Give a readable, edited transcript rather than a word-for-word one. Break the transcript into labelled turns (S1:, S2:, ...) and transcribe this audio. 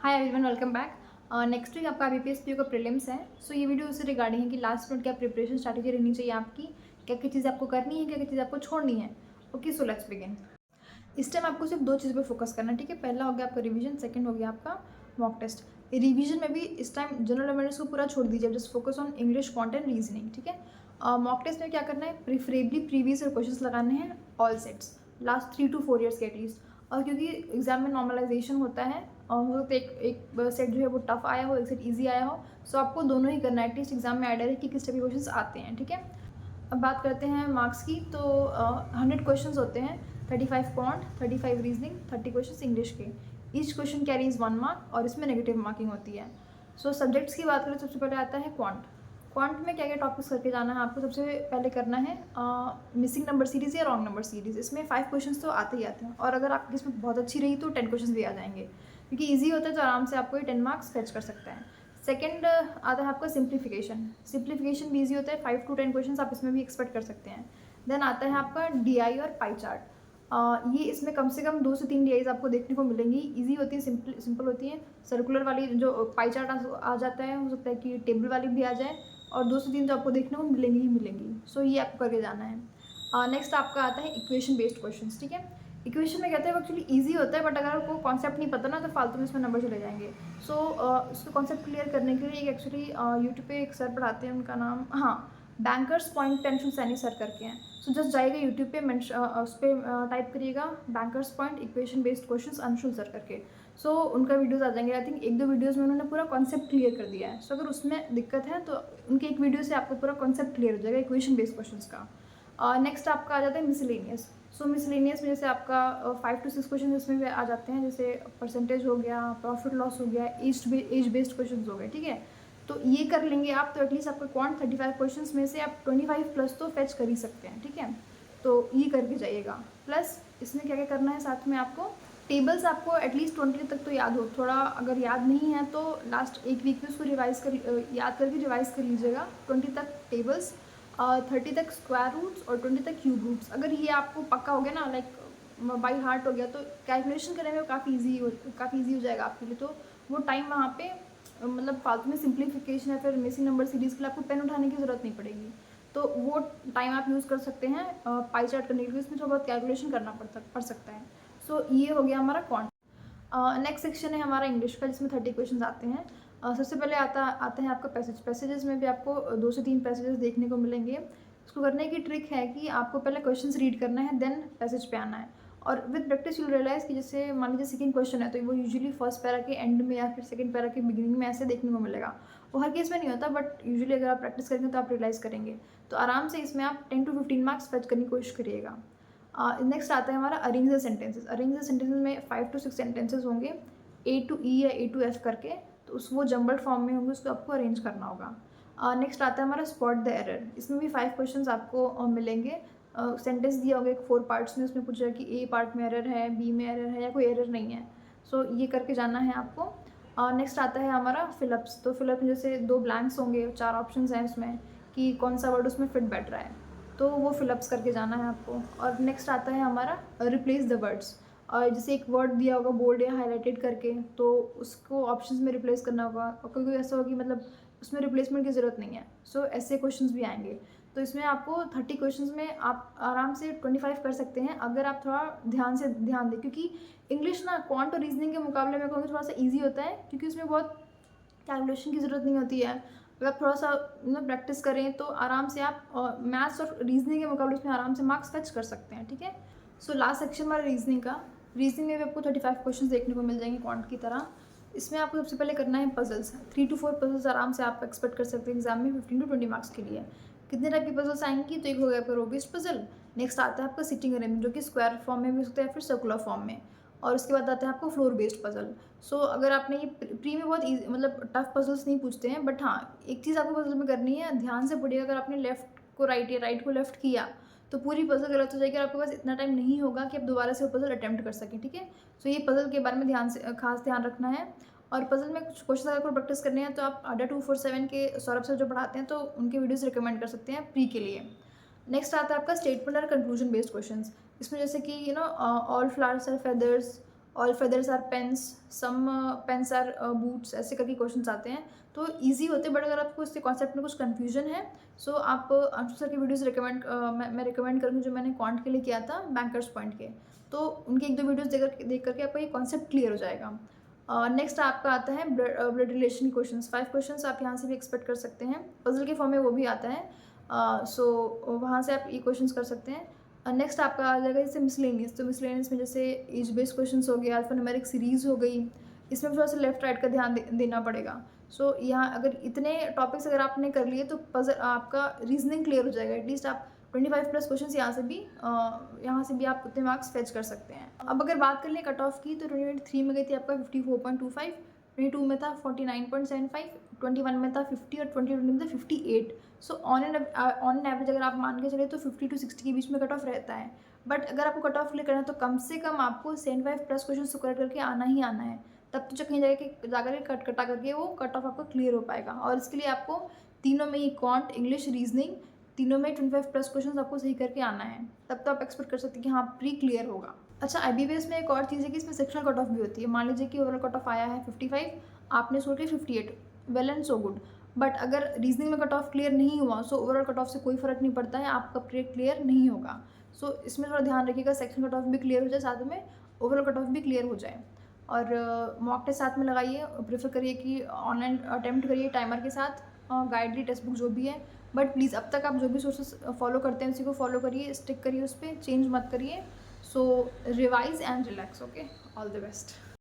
S1: हाय everyone, welcome back. Next week आपका BPS PO का prelims है। सो ये वीडियो उससे रिगार्डिंग है कि लास्ट मिनट क्या प्रिपरेशन स्ट्रैटेजी रहनी चाहिए आपकी, क्या क्या चीज़ आपको करनी है, क्या क्या चीज़ आपको छोड़नी है। Okay, so let's begin. इस टाइम आपको सिर्फ दो चीज़ पे फोकस करना है, ठीक है। पहला हो गया आपका रिवीजन, सेकंड हो गया आपका मॉक टेस्ट। रिवीजन में भी इस टाइम जनरल अवेयरनेस को पूरा छोड़ दीजिए, just focus on English, content, reasoning, ठीक है। मॉक टेस्ट में क्या करना है, प्रिफरेबली प्रीवियस क्वेश्चन लगाने हैं, all sets, last 3 to 4 years के एटलीस्ट। और क्योंकि एग्जाम में नॉर्मलाइजेशन होता है और हो सकता है एक सेट जो है वो टफ आया हो, एक सेट ईजी आया हो, सो आपको दोनों ही करना है। एटलीस्ट एग्जाम में आइडिया है कि किस टाइप के क्वेश्चन आते हैं, ठीक है। अब बात करते हैं मार्क्स की। तो 100 क्वेश्चन होते हैं, 35 क्वांट, 35 रीजनिंग, 30 क्वेश्चन इंग्लिश के। ईच क्वेश्चन कैरीज 1 मार्क और इसमें नेगेटिव मार्किंग होती है। सो सब्जेक्ट्स की बात करें तो सबसे पहले आता है क्वांट। क्वांट में क्या क्या टॉपिक्स करके जाना है आपको, सबसे पहले करना है मिसिंग नंबर सीरीज़ या रॉन्ग नंबर सीरीज़। इसमें 5 क्वेश्चन तो आते ही आते हैं, और अगर आपकी इसमें बहुत अच्छी रही तो 10 क्वेश्चन भी आ जाएंगे, क्योंकि ईजी होता है तो आराम से आपको ये 10 मार्क्स फेच कर सकता है। सेकंड आता है आपका सिंप्लीफिकेशन। सिंप्लीफिकेशन भी ईजी होता है, 5 to 10 क्वेश्चन आप इसमें भी एक्सपेक्ट कर सकते हैं। देन आता है आपका डीआई और पाई चार्ट। ये इसमें कम से कम 2 से 3 डीआईज आपको देखने को मिलेंगी। इजी होती है, सिंपल होती है। सर्कुलर वाली जो पाई चार्ट आ जाता है, हो सकता है कि टेबल वाली भी आ जाए, और 2 से 3 तो आपको देखने को मिलेंगी ही मिलेंगी। सो ये आपको करके जाना है। नेक्स्ट आपका आता है इक्वेशन बेस्ड क्वेश्चन, ठीक है। इक्वेशन में कहते हैं वो एक्चुअली ईजी होता है, बट अगर आपको कॉन्सेप्ट नहीं पता ना तो फालतू में इसमें नंबर चले जाएंगे। सो उसको कॉन्सेप्ट क्लियर करने के लिए एक्चुअली यूट्यूब पे एक सर पढ़ाते हैं, उनका नाम bankers point tension Saini sir करके हैं। सो जस्ट जाइएगा यूट्यूब पे, उस पर टाइप करिएगा bankers point equation based question Anshul sir करके। सो उनका वीडियोस आ जाएंगे। आई थिंक 1-2 वीडियोस में उन्होंने पूरा कॉन्सेप्ट क्लियर कर दिया है। सो अगर उसमें दिक्कत है तो उनके एक वीडियो से आपको पूरा कॉन्सेप्ट क्लियर हो जाएगा इक्वेशन बेस्ड क्वेश्चन का। नेक्स्ट आपका आ जाता है मिसलेनियस। सो मिसलेनियस में जैसे आपका 5 to 6 क्वेश्चन इसमें भी आ जाते हैं, जैसे परसेंटेज हो गया, प्रॉफिट लॉस हो गया, एज बेस्ड क्वेश्चन हो गए, ठीक है। तो ये कर लेंगे आप तो एटलीस्ट आपका क्वांट 35 क्वेश्चन में से आप 25 प्लस तो फेच कर ही सकते हैं, ठीक है। तो ये करके जाइएगा। प्लस इसमें क्या क्या करना है साथ में, आपको टेबल्स आपको एटलीस्ट 20 तक तो याद हो। थोड़ा अगर याद नहीं है तो लास्ट एक वीक में उसको याद करके रिवाइज कर लीजिएगा। 20 तक टेबल्स, 30 तक स्क्वायर रूट्स और 20 तक क्यूब रूट्स। अगर ये आपको पक्का हो गया ना, लाइक बाई हार्ट हो गया, तो कैलकुलेशन करने में काफ़ी ईजी हो जाएगा आपके लिए। तो वो टाइम वहाँ पे मतलब फालतू में सिंप्लीफिकेशन या फिर मिसिंग नंबर सीरीज़ के लिए आपको पेन उठाने की ज़रूरत नहीं पड़ेगी। तो वो टाइम आप यूज़ कर सकते हैं पाई चार्ट करने के लिए। इसमें थोड़ा बहुत कैलकुलेशन करना पड़ सकता है। सो ये हो गया हमारा क्वांट। नेक्स्ट सेक्शन है हमारा इंग्लिश का, जिसमें 30 क्वेश्चन आते हैं। सबसे पहले आता है आपका पैसेजेस में भी आपको 2 से 3 पैसेजेस देखने को मिलेंगे। इसको करने की ट्रिक है कि आपको पहले क्वेश्चंस रीड करना है, देन पैसेज पे आना है। और विद प्रैक्टिस यू रियलाइज़ कि जैसे मान लीजिए सेकंड क्वेश्चन है तो वो यूजुअली फर्स्ट पैरा के एंड में या फिर सेकंड पैरा के बिगिनिंग में ऐसे देखने को मिलेगा। वो हर केस में नहीं होता, बट यूजुअली अगर आप प्रैक्टिस करेंगे तो आप रियलाइज़ करेंगे। तो आराम से इसमें आप 10 to 15 मार्क्स फेच करने की कोशिश करिएगा। नेक्स्ट आता है हमारा arrange the sentences. Arrange the sentences में 5 to 6 सेंटेंसेस होंगे, A to E या A to F करके। तो वो जम्बल्ड फॉर्म में होंगे, उसको आपको अरेंज करना होगा। नेक्स्ट आता है हमारा स्पॉट द एरर। इसमें भी 5 क्वेश्चंस आपको मिलेंगे। सेंटेंस दिया होगा एक 4 पार्ट्स में, उसमें पूछा है कि A पार्ट में एरर है, B में एरर है या कोई एरर नहीं है। सो ये करके जाना है आपको। नेक्स्ट आता है हमारा फिलअप्स। तो फिलअप में जैसे 2 ब्लैंक्स होंगे, 4 ऑप्शन हैं उसमें कि कौन सा वर्ड उसमें फिट बैठ रहा है, तो वो फिलअप्स करके जाना है आपको। और नेक्स्ट आता है हमारा रिप्लेस द वर्ड्स। और जैसे एक वर्ड दिया होगा बोल्ड या हाईलाइटेड करके, तो उसको ऑप्शंस में रिप्लेस करना होगा। और कोई कोई ऐसा होगा कि मतलब उसमें रिप्लेसमेंट की ज़रूरत नहीं है। सो ऐसे क्वेश्चंस भी आएंगे। तो इसमें आपको 30 क्वेश्चंस में आप आराम से 25 कर सकते हैं, अगर आप थोड़ा ध्यान दें। क्योंकि इंग्लिश ना क्वांट और रीजनिंग के मुकाबले में कहूँगी थोड़ा सा ईजी होता है, क्योंकि उसमें बहुत कैलकुलेशन की ज़रूरत नहीं होती है। अगर आप थोड़ा सा प्रैक्टिस करें तो आराम से आप मैथ्स और रीजनिंग के मुकाबले उसमें आराम से मार्क्स फेच कर सकते हैं, ठीक है। सो लास्ट सेक्शन हमारा रीजनिंग का। रीजनिंग में भी आपको 35 क्वेश्चन देखने को मिल जाएंगे क्वांट की तरह। इसमें आपको सबसे पहले करना है पजल्स। 3 to 4 पजल्स आराम से आप एक्सपेक्ट कर सकते हैं एग्जाम में 15 to 20 मार्क्स के लिए। कितने टाइप की पजल्स आएंगी, तो एक हो गया आपका रो बेस्ड पजल। नेक्स्ट आता है आपका सिटिंग अरेंजमेंट, जो कि स्क्वायर फॉर्म में भी हो सकता है या फिर सर्कुलर फॉर्म में। और उसके बाद आता है आपको फ्लोर बेस्ड पजल। सो अगर आपने ये प्री में बहुत ईजी मतलब टफ पजल्स नहीं पूछते हैं, बट हाँ एक चीज़ आपको पजल में करनी है, ध्यान से पढ़िएगा। अगर आपने लेफ्ट को राइट या राइट को लेफ्ट किया तो पूरी पजल गलत हो जाएगी और आपके पास इतना टाइम नहीं होगा कि आप दोबारा से वो पजल अटैम्प्ट कर सकें, ठीक है। सो ये पजल के बारे में खास ध्यान रखना है। और पजल में कुछ क्वेश्चन अगर आपको प्रैक्टिस करने हैं तो आप अड्डा 247 के सौरभ सर जो पढ़ाते हैं तो उनके वीडियोस रिकमेंड कर सकते हैं प्री के लिए। नेक्स्ट आता है आपका स्टेटमेंट और कंक्लूजन बेस्ड क्वेश्चंस। इसमें जैसे कि all flowers are feathers, all feathers are pens, some pens are boots, ऐसे करके क्वेश्चंस आते हैं। तो इजी होते हैं, बट अगर आपको इसके कॉन्सेप्ट में कुछ कन्फ्यूजन है सो आप अंशु सर की वीडियोज़ रिकमेंड मैं रिकमेंड करूँगी, जो मैंने क्वांट के लिए किया था बैंकर्स पॉइंट के। तो उनके 1-2 वीडियोज़ देख करके आपका ये कॉन्सेप्ट क्लियर हो जाएगा। नेक्स्ट आपका आता है ब्लड रिलेशन क्वेश्चंस। 5 क्वेश्चंस आप यहाँ से भी एक्सपेक्ट कर सकते हैं, पजल के फॉर्म में वो भी आता है। सो वहाँ से आप ये क्वेश्चंस कर सकते हैं। नेक्स्ट आपका आ जाएगा जैसे मिसलेनियस। तो मिसलेनियस में जैसे एज बेस्ड क्वेश्चंस हो गए, अल्फान्यूमेरिक सीरीज़ हो गई, इसमें थोड़ा सा लेफ्ट राइट का ध्यान देना पड़ेगा। सो यहाँ अगर इतने टॉपिक्स अगर आपने कर लिए तो पजल आपका रीजनिंग क्लियर हो जाएगा। एटलीस्ट आप 25+ क्वेश्चंस यहाँ से भी आप उतने मार्क्स फेच कर सकते हैं। अब अगर बात कर लें कट ऑफ की, तो 2023 में गई थी आपका 54.25, 22 में था 49.75, 21 में था 50 और 2020 में था 58। सो ऑन एन एवरेज अगर आप मान के चले तो 50 to 60 के बीच में कट ऑफ रहता है। बट अगर आपको कट ऑफ क्लियर करना है तो कम से कम आपको 75+ क्वेश्चन करेक्ट करके आना ही आना है, तब तो कहीं जाकर कटा करके वो कट ऑफ आपका क्लियर हो पाएगा। और इसके लिए आपको तीनों में ही क्वांट, इंग्लिश, रीजनिंग, तीनों में 25+ क्वेश्चन आपको सही करके आना है, तब तो आप एक्सपेक्ट कर सकते हैं कि हाँ प्री क्लियर होगा। अच्छा, IBPS में एक और चीज़ है कि इसमें सेक्शनल कट ऑफ भी होती है। मान लीजिए कि ओवरऑल कट ऑफ आया है 55, आपने सोच के 58, well and so good. But अगर रीजनिंग में कट ऑफ क्लियर नहीं हुआ सो ओवरऑल कट ऑफ से कोई फर्क नहीं पड़ता है, आपका प्री क्लियर नहीं होगा। सो इसमें थोड़ा ध्यान रखिएगा, सेक्शन कट ऑफ भी क्लियर हो जाए, साथ में ओवरऑल कट ऑफ भी क्लियर हो जाए। और मॉक टेस्ट साथ में लगाइए, प्रेफर करिए कि ऑनलाइन अटैम्प्ट करिए टाइमर के साथ, गाइडली टेक्स्ट बुक जो भी है। बट प्लीज़ अब तक आप जो भी सोर्सेस फॉलो करते हैं उसी को फॉलो करिए, स्टिक करिए, उस पर चेंज मत करिए। So revise and relax. Okay, all the best.